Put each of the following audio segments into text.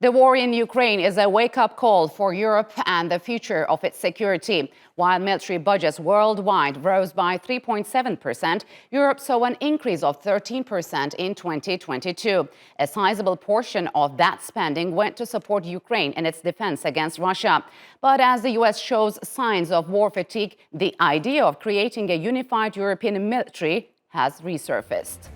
The war in Ukraine is a wake-up call for Europe and the future of its security. While military budgets worldwide rose by 3.7%, Europe saw an increase of 13% in 2022. A sizable portion of that spending went to support Ukraine in its defense against Russia. But as the US shows signs of war fatigue, the idea of creating a unified European military has resurfaced.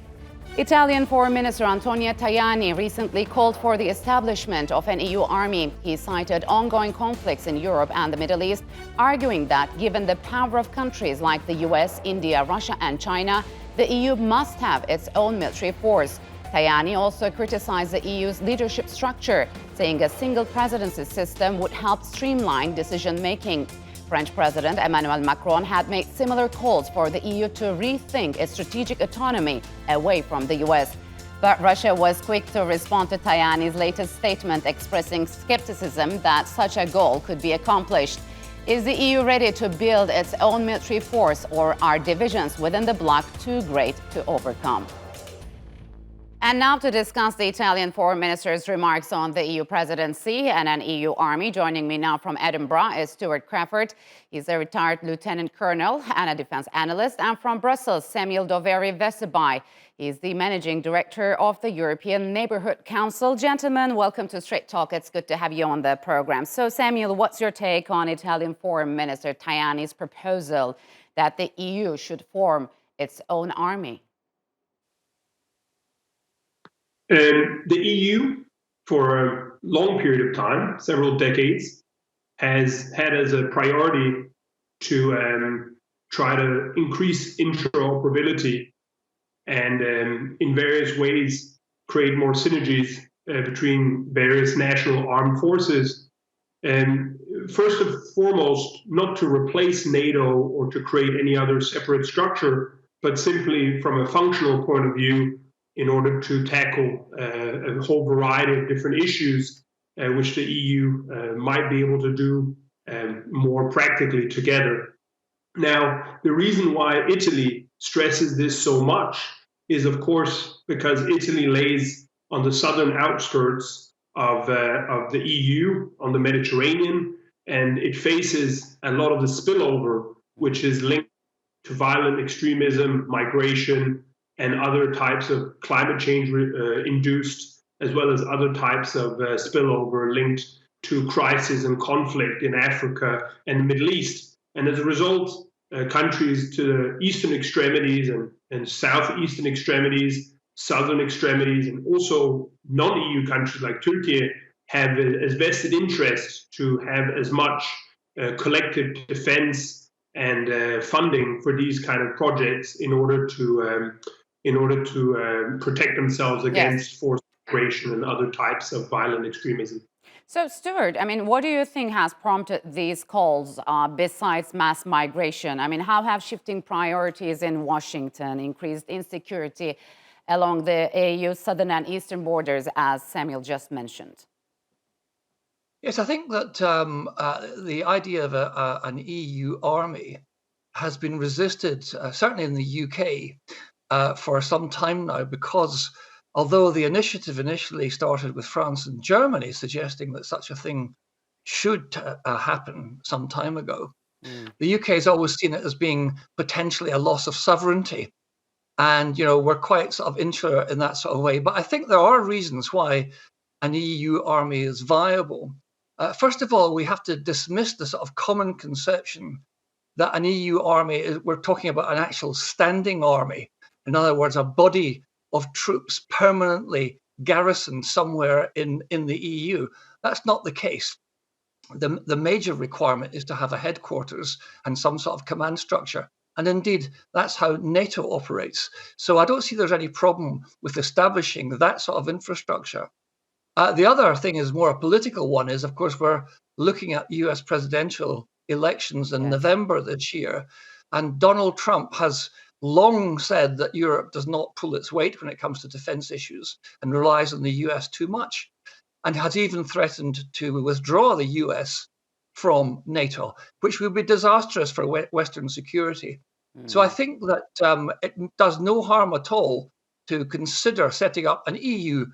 Italian Foreign Minister Antonio Tajani recently called for the establishment of an EU army. He cited ongoing conflicts in Europe and the Middle East, arguing that given the power of countries like the US, India, Russia and China, the EU must have its own military force. Tajani also criticized the EU's leadership structure, saying a single presidency system would help streamline decision-making. French President Emmanuel Macron had made similar calls for the EU to rethink its strategic autonomy away from the US. But Russia was quick to respond to Tajani's latest statement, expressing skepticism that such a goal could be accomplished. Is the EU ready to build its own military force, or are divisions within the bloc too great to overcome? And now to discuss the Italian Foreign Minister's remarks on the EU presidency and an EU army. Joining me now from Edinburgh is Stuart Crawford. He's a retired lieutenant colonel and a defense analyst. And from Brussels, Samuel Doveri-Vesebai. He's the managing director of the European Neighbourhood Council. Gentlemen, welcome to Straight Talk. It's good to have you on the program. So, Samuel, what's your take on Italian Foreign Minister Tajani's proposal that the EU should form its own army? The EU, for a long period of time, several decades, has had as a priority to try to increase interoperability and in various ways create more synergies between various national armed forces. And first and foremost, not to replace NATO or to create any other separate structure, but simply from a functional point of view, in order to tackle a whole variety of different issues, which the EU might be able to do more practically together. Now, the reason why Italy stresses this so much is, of course, because Italy lays on the southern outskirts of the EU, on the Mediterranean, and it faces a lot of the spillover, which is linked to violent extremism, migration, and other types of climate change induced, as well as other types of spillover linked to crisis and conflict in Africa and the Middle East. And as a result, countries to the eastern extremities and southeastern extremities, southern extremities, and also non-EU countries like Turkey have as vested interest to have as much collective defense and funding for these kind of projects in order to protect themselves against forced migration and other types of violent extremism. So, Stuart, I mean, what do you think has prompted these calls besides mass migration? I mean, how have shifting priorities in Washington increased insecurity along the EU southern and eastern borders, as Samuel just mentioned? Yes, I think that the idea of an EU army has been resisted, certainly in the UK, for some time now, because although the initiative initially started with France and Germany suggesting that such a thing should happen some time ago, the UK has always seen it as being potentially a loss of sovereignty. And, you know, we're quite sort of insular in that sort of way. But I think there are reasons why an EU army is viable. First of all, we have to dismiss the sort of common conception that an EU army, we're talking about an actual standing army. In other words, a body of troops permanently garrisoned somewhere in the EU. That's not the case. The major requirement is to have a headquarters and some sort of command structure. And indeed, that's how NATO operates. So I don't see there's any problem with establishing that sort of infrastructure. The other thing is more a political one is, of course, we're looking at US presidential elections in November this year. And Donald Trump has long said that Europe does not pull its weight when it comes to defense issues and relies on the US too much, and has even threatened to withdraw the US from NATO, which would be disastrous for Western security. So I think that it does no harm at all to consider setting up an EU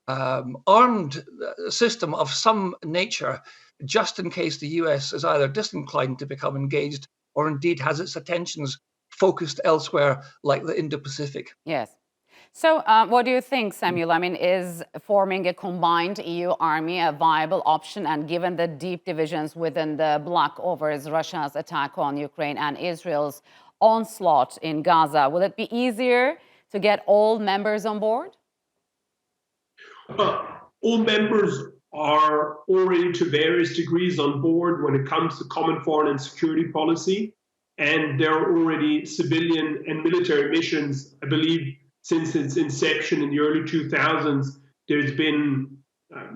armed system of some nature, just in case the US is either disinclined to become engaged or indeed has its attentions focused elsewhere, like the Indo-Pacific. Yes. So what do you think, Samuel? I mean, is forming a combined EU army a viable option? And given the deep divisions within the bloc over Russia's attack on Ukraine and Israel's onslaught in Gaza, will it be easier to get all members on board? All members are already to various degrees on board when it comes to common foreign and security policy. And there are already civilian and military missions, I believe, since its inception in the early 2000s. There's been,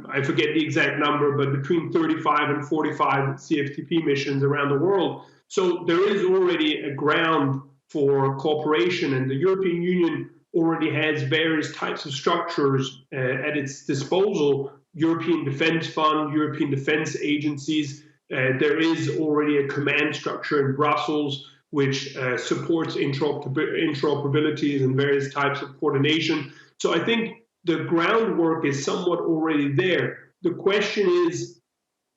I forget the exact number, but between 35 and 45 CFTP missions around the world. So there is already a ground for cooperation, and the European Union already has various types of structures at its disposal. European Defence Fund, European defence agencies. There is already a command structure in Brussels which supports interoperabilities and various types of coordination. So I think the groundwork is somewhat already there. The question is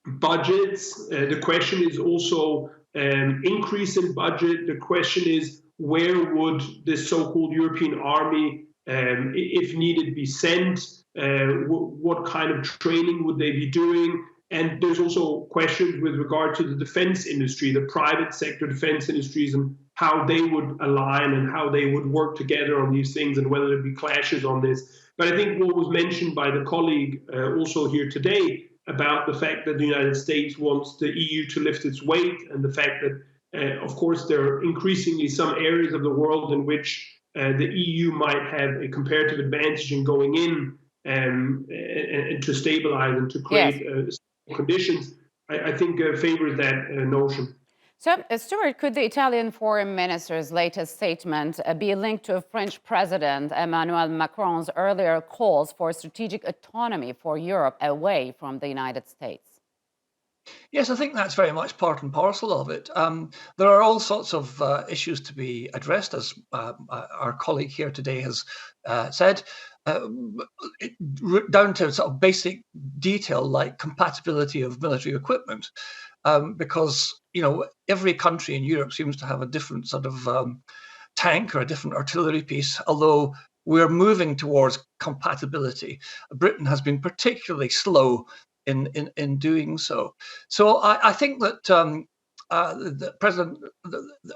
budgets. The question is also increase in budget. The question is, where would this so-called European army, if needed, be sent? What kind of training would they be doing? And there's also questions with regard to the defense industry, the private sector defense industries, and how they would align and how they would work together on these things, and whether there'd be clashes on this. But I think what was mentioned by the colleague also here today about the fact that the United States wants the EU to lift its weight, and the fact that, of course, there are increasingly some areas of the world in which the EU might have a comparative advantage in going in and to stabilize and to create conditions, I think favors that notion. So, Stuart, could the Italian foreign minister's latest statement be linked to French President Emmanuel Macron's earlier calls for strategic autonomy for Europe away from the United States? Yes, I think that's very much part and parcel of it. There are all sorts of issues to be addressed, as our colleague here today has said, down to sort of basic detail like compatibility of military equipment, because every country in Europe seems to have a different sort of tank or a different artillery piece, although we're moving towards compatibility. Britain has been particularly slow in doing so. So I think that the President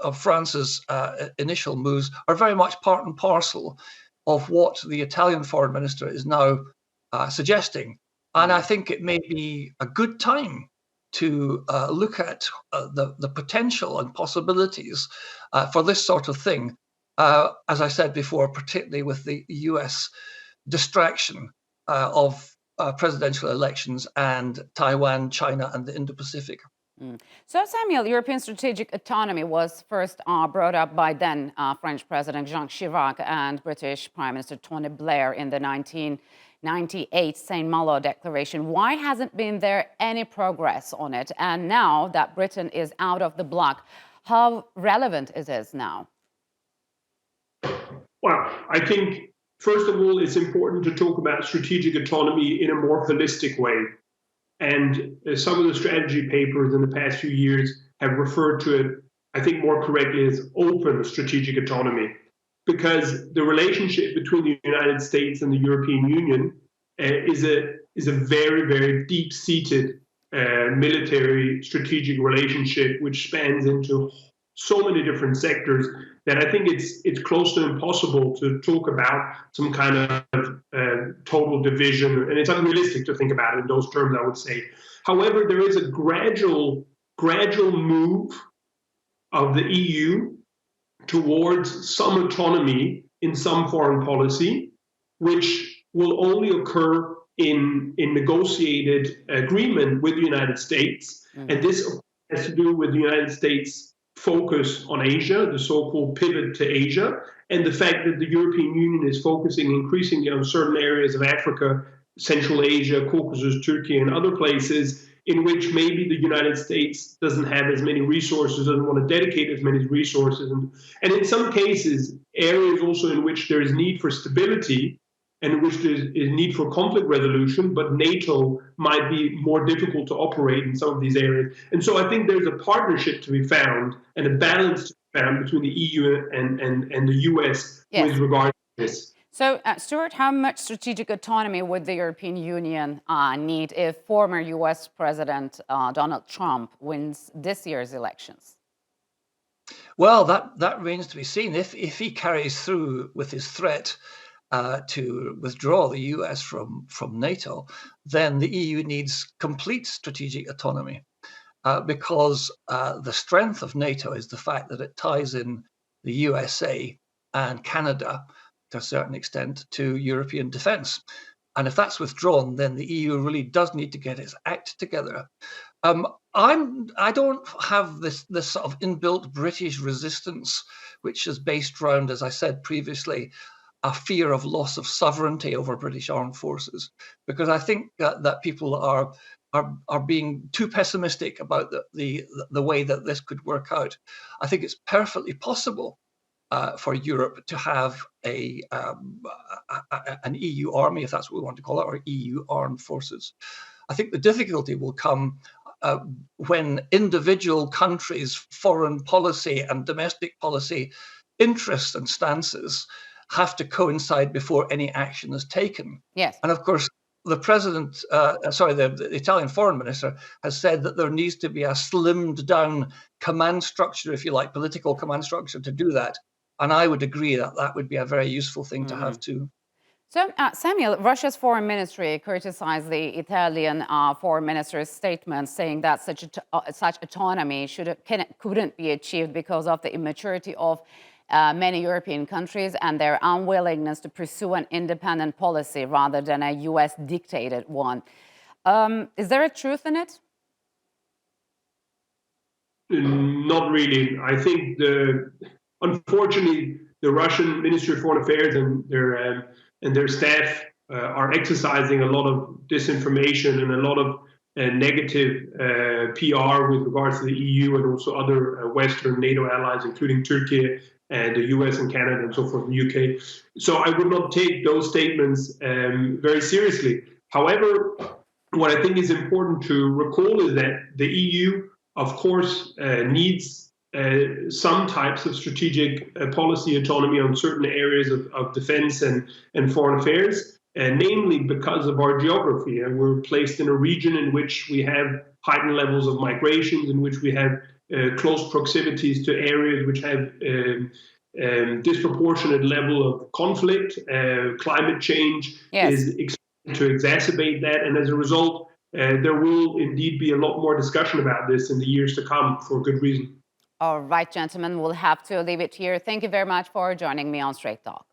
of France's initial moves are very much part and parcel of what the Italian foreign minister is now suggesting. And I think it may be a good time to look at the potential and possibilities for this sort of thing, as I said before, particularly with the US distraction of presidential elections and Taiwan, China, and the Indo-Pacific. So, Samuel, European strategic autonomy was first brought up by then French President Jacques Chirac and British Prime Minister Tony Blair in the 1998 St. Malo Declaration. Why hasn't been there any progress on it? And now that Britain is out of the bloc, how relevant it is now? Well, I think, first of all, it's important to talk about strategic autonomy in a more holistic way. And some of the strategy papers in the past few years have referred to it, I think more correctly, as open strategic autonomy, because the relationship between the United States and the European Union is a very, very deep-seated military strategic relationship which spans into so many different sectors that I think it's close to impossible to talk about some kind of total division, and it's unrealistic to think about it in those terms, I would say. However, there is a gradual move of the EU towards some autonomy in some foreign policy, which will only occur in negotiated agreement with the United States. And this has to do with the United States' focus on Asia, the so-called pivot to Asia, and the fact that the European Union is focusing increasingly on certain areas of Africa, Central Asia, Caucasus, Turkey, and other places in which maybe the United States doesn't have as many resources, doesn't want to dedicate as many resources. And in some cases, areas also in which there is need for stability, and in which there is need for conflict resolution, but NATO might be more difficult to operate in some of these areas. And so I think there's a partnership to be found and a balance to be found between the EU and the US with regard to this. So, Stuart, how much strategic autonomy would the European Union need if former US President Donald Trump wins this year's elections? Well, that remains to be seen. If he carries through with his threat to withdraw the US from NATO, then the EU needs complete strategic autonomy because the strength of NATO is the fact that it ties in the USA and Canada to a certain extent to European defense. And if that's withdrawn, then the EU really does need to get its act together. I don't have this sort of inbuilt British resistance, which is based around, as I said previously, a fear of loss of sovereignty over British armed forces, because I think that people are being too pessimistic about the way that this could work out. I think it's perfectly possible for Europe to have an EU army, if that's what we want to call it, or EU armed forces. I think the difficulty will come when individual countries' foreign policy and domestic policy interests and stances have to coincide before any action is taken. Yes. And of course, the president, the Italian foreign minister has said that there needs to be a slimmed down command structure, if you like, political command structure to do that. And I would agree that that would be a very useful thing to have too. So, Samuel, Russia's foreign ministry criticized the Italian foreign minister's statement, saying that such autonomy couldn't be achieved because of the immaturity of many European countries and their unwillingness to pursue an independent policy rather than a US-dictated one. Is there a truth in it? Not really. I think unfortunately, the Russian Ministry of Foreign Affairs and their staff are exercising a lot of disinformation and a lot of negative PR with regards to the EU and also other Western NATO allies, including Turkey and the US and Canada and so forth, and UK. So I would not take those statements very seriously. However, what I think is important to recall is that the EU, of course, needs some types of strategic policy autonomy on certain areas of defense and foreign affairs, namely because of our geography. And we're placed in a region in which we have heightened levels of migrations, in which we have close proximities to areas which have disproportionate level of conflict. Climate change is expected to exacerbate that. And as a result, there will indeed be a lot more discussion about this in the years to come for good reason. All right, gentlemen, we'll have to leave it here. Thank you very much for joining me on Straight Talk.